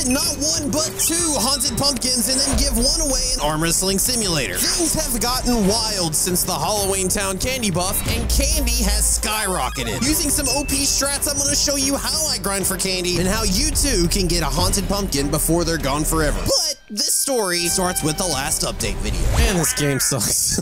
get not one but two haunted pumpkins and then give one away in arm wrestling simulator. Things have gotten wild since the Halloween Town candy buff, and candy has skyrocketed. Using some OP strats, I'm going to show you how I grind for candy and how you too can get a haunted pumpkin before they're gone forever. But this story starts with the last update video. Man, this game sucks.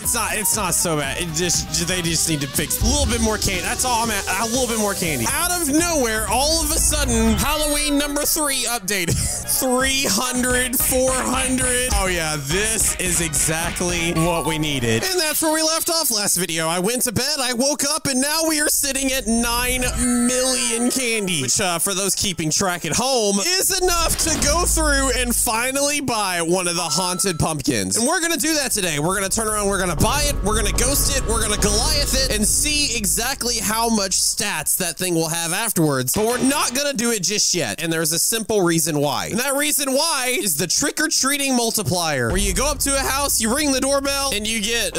It's not so bad. They just need to fix a little bit more candy. That's all I'm at. A little bit more candy. Out of nowhere, all of a sudden, Halloween number 3 updated. 300, 400. Oh yeah, this is exactly what we needed. And that's where we left off last video. I went to bed, I woke up, and now we are sitting at 9 million candy, which for those keeping track at home is enough to go through and finally buy one of the haunted pumpkins. And we're gonna do that today. We're gonna turn around, we're gonna buy it, we're gonna ghost it, we're gonna Goliath it, and see exactly how much stats that thing will have afterwards. But we're not gonna do it just yet, and there's a simple reason why. And that reason why is the trick-or-treating multiplier, where you go up to a house, you ring the doorbell, and you get,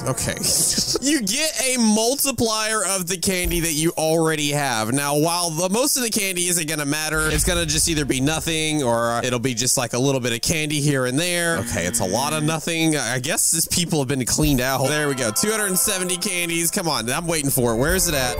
okay. You get a multiplier of the candy that you already have. Now, while most of the candy isn't gonna matter, it's gonna just either be nothing, or it'll be just like a little bit of candy here and there. Okay, it's a lot of nothing. I guess this people have been cleaned out. There we go. 270 candies. Come on. I'm waiting for it. Where is it at?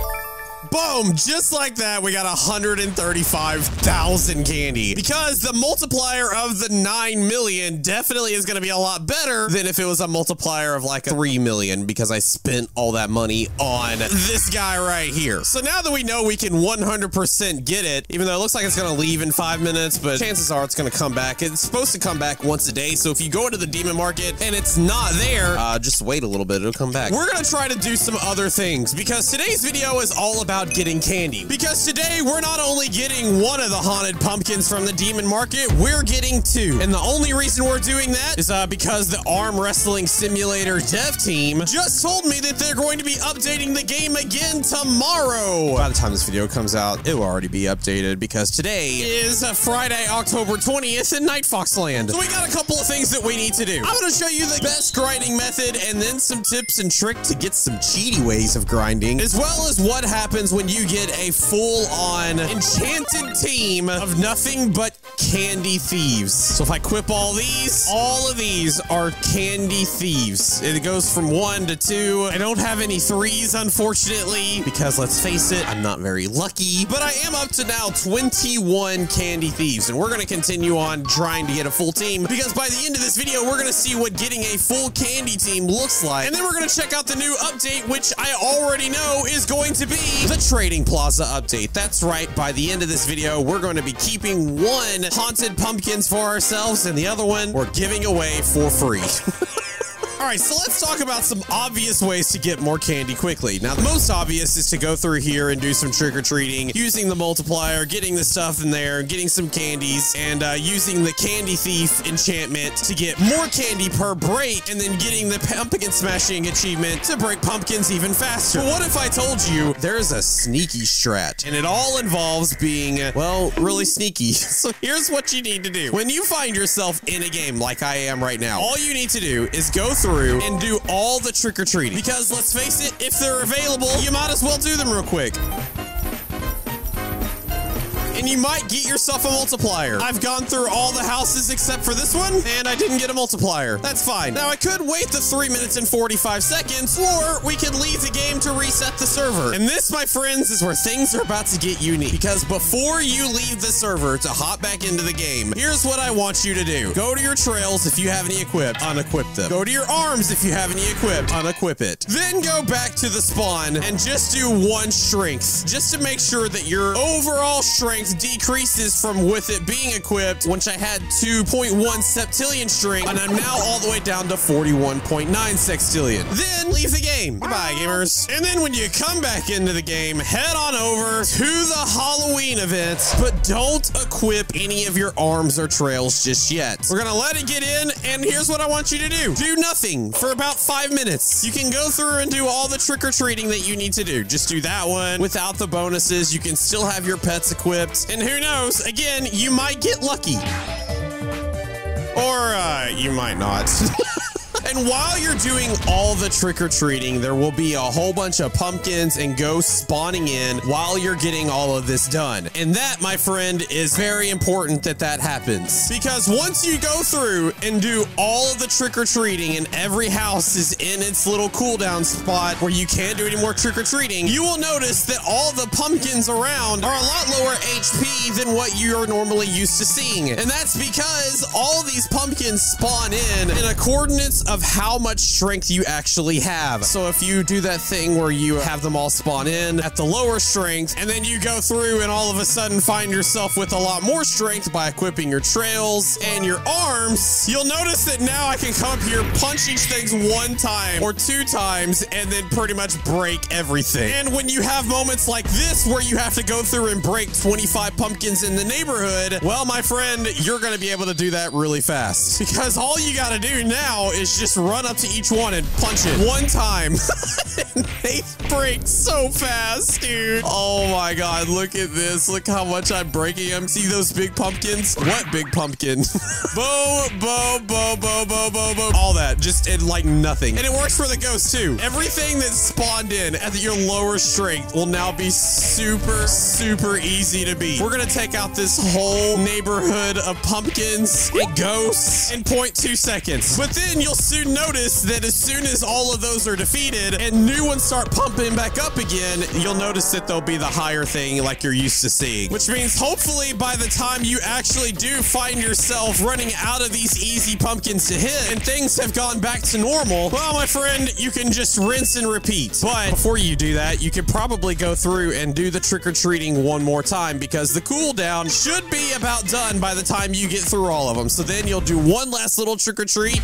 Boom, just like that, we got 135,000 candy, because the multiplier of the 9 million definitely is going to be a lot better than if it was a multiplier of like a 3 million, because I spent all that money on this guy right here. So now that we know we can 100% get it, even though it looks like it's going to leave in 5 minutes, but chances are it's going to come back. It's supposed to come back once a day. So if you go into the demon market and it's not there, just wait a little bit, it'll come back. We're going to try to do some other things, because today's video is all about getting candy. Because today we're not only getting one of the haunted pumpkins from the demon market, we're getting 2. And the only reason we're doing that is because the arm wrestling simulator dev team just told me that they're going to be updating the game again tomorrow. By the time this video comes out, it will already be updated, because today is Friday, October 20th in NightFoxx land. So we got a couple of things that we need to do. I'm going to show you the best grinding method, and then some tips and tricks to get some cheaty ways of grinding, as well as what happens when you get a full-on enchanted team of nothing but candy thieves. So if I equip all of these are candy thieves. It goes from 1 to 2. I don't have any 3s, unfortunately, because let's face it, I'm not very lucky, but I am up to now 21 candy thieves, and we're going to continue on trying to get a full team, because by the end of this video, we're going to see what getting a full candy team looks like, and then we're going to check out the new update, which I already know is going to be the Trading Plaza update. That's right. By the end of this video, we're going to be keeping one haunted pumpkins for ourselves, and the other one we're giving away for free. All right, so let's talk about some obvious ways to get more candy quickly. Now, the most obvious is to go through here and do some trick-or-treating, using the multiplier, getting the stuff in there, getting some candies, and using the candy thief enchantment to get more candy per break, and then getting the pumpkin smashing achievement to break pumpkins even faster. But what if I told you there's a sneaky strat, and it all involves being, well, really sneaky. So here's what you need to do. When you find yourself in a game like I am right now, all you need to do is go through and do all the trick-or-treating, because let's face it, if they're available, you might as well do them real quick. And you might get yourself a multiplier. I've gone through all the houses except for this one, and I didn't get a multiplier. That's fine. Now, I could wait the 3 minutes and 45 seconds, or we could leave the game to reset the server. And this, my friends, is where things are about to get unique, because before you leave the server to hop back into the game, here's what I want you to do. Go to your trails if you have any equipped, unequip them. Go to your arms if you have any equipped, unequip it. Then go back to the spawn and just do 1 strength, just to make sure that your overall strength decreases from with it being equipped, which I had 2.1 septillion strength, and I'm now all the way down to 41.9 sextillion. Then leave the game. Goodbye, gamers. And then when you come back into the game, head on over to the Halloween event, but don't equip any of your arms or trails just yet. We're gonna let it get in, and here's what I want you to do. Do nothing for about 5 minutes. You can go through and do all the trick-or-treating that you need to do. Just do that one without the bonuses. You can still have your pets equipped. And who knows, again, you might get lucky. Or, you might not. And while you're doing all the trick-or-treating, there will be a whole bunch of pumpkins and ghosts spawning in while you're getting all of this done. And that, my friend, is very important that that happens. Because once you go through and do all of the trick-or-treating and every house is in its little cooldown spot where you can't do any more trick-or-treating, you will notice that all the pumpkins around are a lot lower HP than what you're normally used to seeing. And that's because all of these pumpkins spawn in accordance of how much strength you actually have. So if you do that thing where you have them all spawn in at the lower strength, and then you go through and all of a sudden find yourself with a lot more strength by equipping your trails and your arms, you'll notice that now I can come up here, punch each thing one time or two times, and then pretty much break everything. And when you have moments like this where you have to go through and break 25 pumpkins in the neighborhood, well, my friend, you're going to be able to do that really fast. Because all you got to do now is just run up to each one and punch it one time. And they break so fast, dude. Oh my God, look at this. Look how much I'm breaking them. See those big pumpkins? What big pumpkin? Boom, boom, boom, boom, boom, boom, boom. All that, just in like nothing. And it works for the ghost too. Everything that spawned in at your lower strength will now be super, super easy to beat. We're gonna take out this whole neighborhood of pumpkins and ghosts in 0.2 seconds. But then you'll soon notice that as soon as all of those are defeated and new ones start pumping back up again, you'll notice that they'll be the higher thing like you're used to seeing. Which means hopefully by the time you actually do find yourself running out of these easy pumpkins to hit and things have gone back to normal, well, my friend, you can just rinse and repeat. But before you do that, you could probably go through and do the trick-or-treating one more time because the cooldown should be about done by the time you get through all of them. So then you'll do one last little trick-or-treat,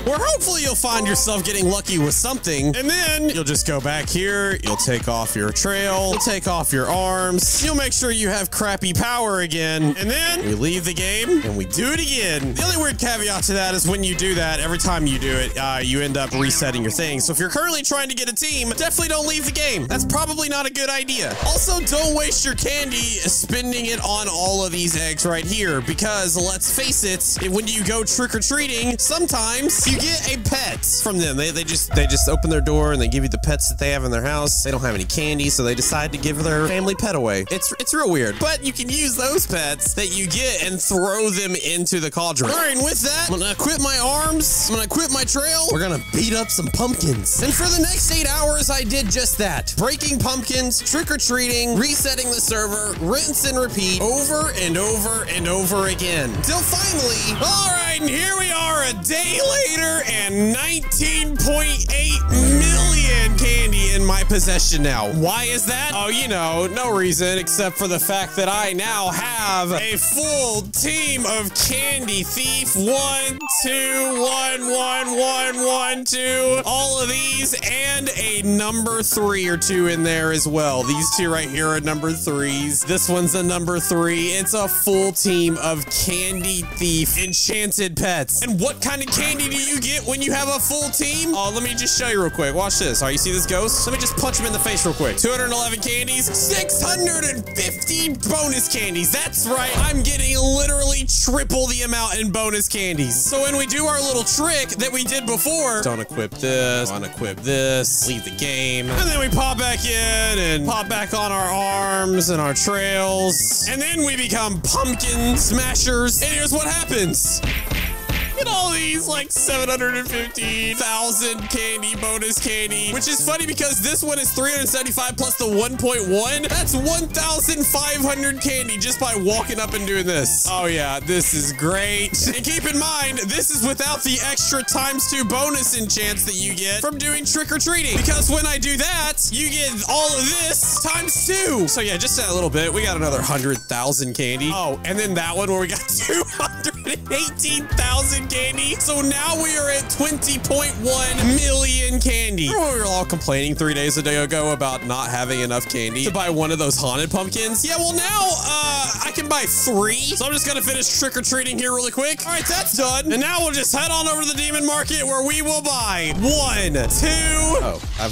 or hopefully you'll find yourself getting lucky with something, and then you'll just go back here, you'll take off your trail, you'll take off your arms, you'll make sure you have crappy power again, and then we leave the game and we do it again. The only weird caveat to that is when you do that, every time you do it, you end up resetting your thing. So if you're currently trying to get a team, definitely don't leave the game. That's probably not a good idea. Also, don't waste your candy spending it on all of these eggs right here, because let's face it, when you go trick-or-treating, sometimes you get a pet from them. They just open their door and they give you the pets that they have in their house. They don't have any candy, so they decide to give their family pet away. It's real weird, but you can use those pets that you get and throw them into the cauldron. All right, and with that, I'm gonna equip my arms. I'm gonna equip my trail. We're gonna beat up some pumpkins. And for the next 8 hours, I did just that. Breaking pumpkins, trick-or-treating, resetting the server, rinse and repeat over and over and over again. Till finally, all right, and here we are a day later and 19.8 million candy in my possession now. Why is that? Oh, you know, no reason except for the fact that I now have a full team of candy thief. 1, 2, 1, 1, 1, 1, 2. All of these and a number 3 or 2 in there as well. These two right here are number 3s. This one's a number 3. It's a full team of candy thief enchanted pets. And what kind of candy do you get when you have a full team? Oh, let me just show you real quick. Watch this. All right, you see this ghost? Let me just punch him in the face real quick. 211 candies, 650 bonus candies. That's right. I'm getting literally triple the amount in bonus candies. So when we do our little trick that we did before, don't equip this, unequip this, leave the game, and then we pop back in and pop back on our arms and our trails, and then we become pumpkin smashers. And here's what happens. At all these like 750,000 candy, bonus candy, which is funny because this one is 375 plus the 1.1. That's 1,500 candy just by walking up and doing this. Oh yeah, this is great. And keep in mind, this is without the extra ×2 bonus enchants that you get from doing trick-or-treating, because when I do that, you get all of this ×2. So yeah, just a little bit, we got another 100,000 candy. Oh, and then that one where we got 218,000 candy. So now we are at 20.1 million candy. Remember we were all complaining 3 days ago about not having enough candy to buy one of those haunted pumpkins? Yeah, well now, I can buy 3. So I'm just gonna finish trick-or-treating here really quick. All right, that's done. And now we'll just head on over to the demon market where we will buy 1, 2. Oh, I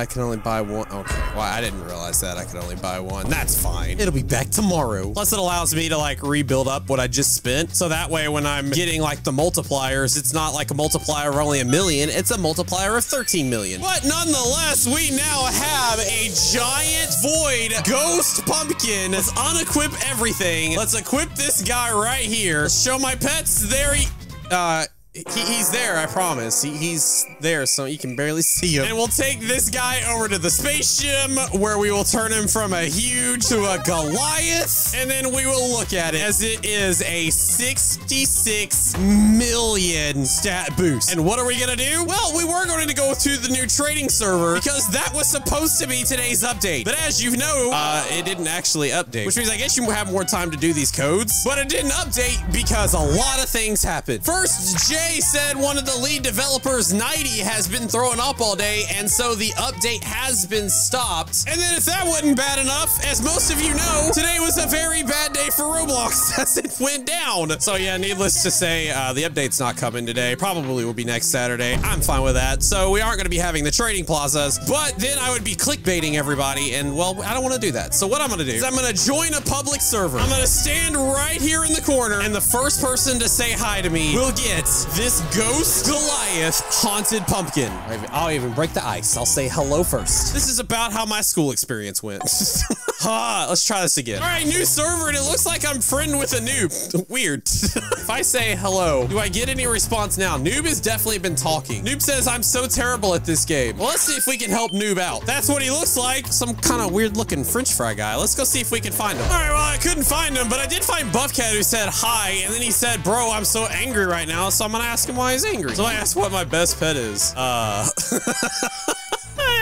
can only buy 1. Okay, well, I didn't realize that I could only buy 1. That's fine. It'll be back tomorrow. Plus it allows me to like rebuild up what I just spent. So that way when I'm getting like the multipliers, it's not like a multiplier of only 1 million, it's a multiplier of 13 million. But nonetheless, we now have a giant void ghost pumpkin. Let's unequip everything. Let's equip this guy right here. Let's show my pets. There he's there, I promise. He's there, so you can barely see him. And we'll take this guy over to the space gym, where we will turn him from a huge to a Goliath, and then we will look at it as it is a 66 million stat boost. And what are we gonna do? Well, we were going to go to the new trading server, because that was supposed to be today's update. But as you know, it didn't actually update, which means I guess you have more time to do these codes. But it didn't update because a lot of things happened. First, Jay said one of the lead developers, Nighty, has been throwing up all day, and so the update has been stopped. And then if that wasn't bad enough, as most of you know, today was a very bad day for Roblox as it went down. So yeah, needless to say, the update's not coming today. Probably will be next Saturday. I'm fine with that. So we aren't going to be having the trading plazas, but then I would be clickbaiting everybody, and well, I don't want to do that. So what I'm going to do is I'm going to join a public server. I'm going to stand right here in the corner, and the first person to say hi to me will get this ghost Goliath haunted pumpkin. I'll even break the ice. I'll say hello first. This is about how my school experience went. Let's try this again. All right, new server, and it looks like I'm friend with a noob. Weird. If I say hello, do I get any response now? Noob has definitely been talking. Noob says, I'm so terrible at this game. Well, let's see if we can help Noob out. That's what he looks like. Some kind of weird looking French fry guy. Let's go see if we can find him. All right, well, I couldn't find him, but I did find Buffcat, who said hi, and then he said, bro, I'm so angry right now, so I'm gonna ask him why he's angry. So I asked what my best pet is. I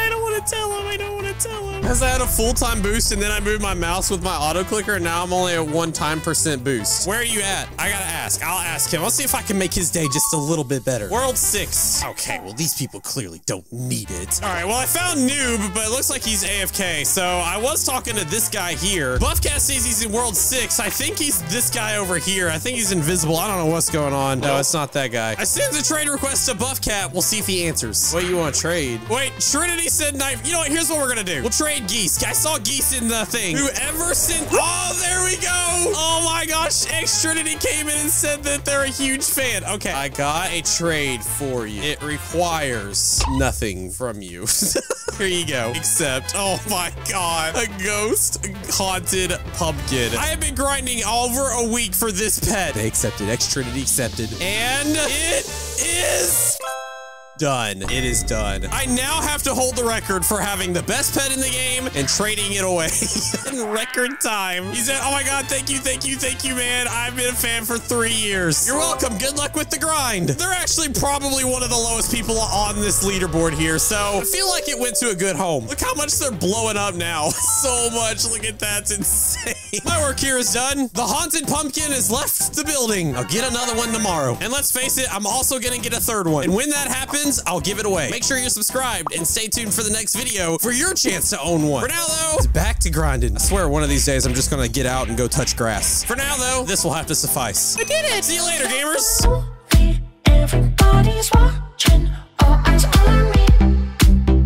don't want to tell him. I don't want to tell him. As I had a full-time boost, and then I moved my mouse with my auto clicker, and now I'm only at 1% boost. Where are you at? I gotta ask. I'll ask him. I'll see if I can make his day just a little bit better. World 6. Okay, well, these people clearly don't need it. All right, well, I found Noob, but it looks like he's AFK. So I was talking to this guy here. Buffcat says he's in World 6. I think he's this guy over here. I think he's invisible. I don't know what's going on. No, it's not that guy. I sent the trade request to Buffcat. We'll see if he answers. What, you want to trade? Wait, Trinity said knife. You know what? Here's what we're gonna do. We'll trade geese. I saw geese in the thing. Whoever sent... Oh, there we go. Oh my gosh. X Trinity came in and said that they're a huge fan. Okay. I got a trade for you. It requires nothing from you. Here you go. Except, oh my God, a ghost haunted pumpkin. I have been grinding over a week for this pet. They accepted. X Trinity accepted. And it is... done. It is done. I now have to hold the record for having the best pet in the game and trading it away in record time. He said, oh my God, thank you, man. I've been a fan for 3 years. You're welcome. Good luck with the grind. They're actually probably one of the lowest people on this leaderboard here, so I feel like it went to a good home. Look how much they're blowing up now. So much. Look at that. It's insane. My work here is done. The haunted pumpkin has left the building. I'll get another one tomorrow. And let's face it, I'm also gonna get a third one. And when that happens, I'll give it away. Make sure you're subscribed and stay tuned for the next video for your chance to own one. For now, though, it's back to grinding. I swear one of these days I'm just gonna get out and go touch grass. For now, though, this will have to suffice. I did it! See you later, gamers! Everybody's watching, all eyes on me.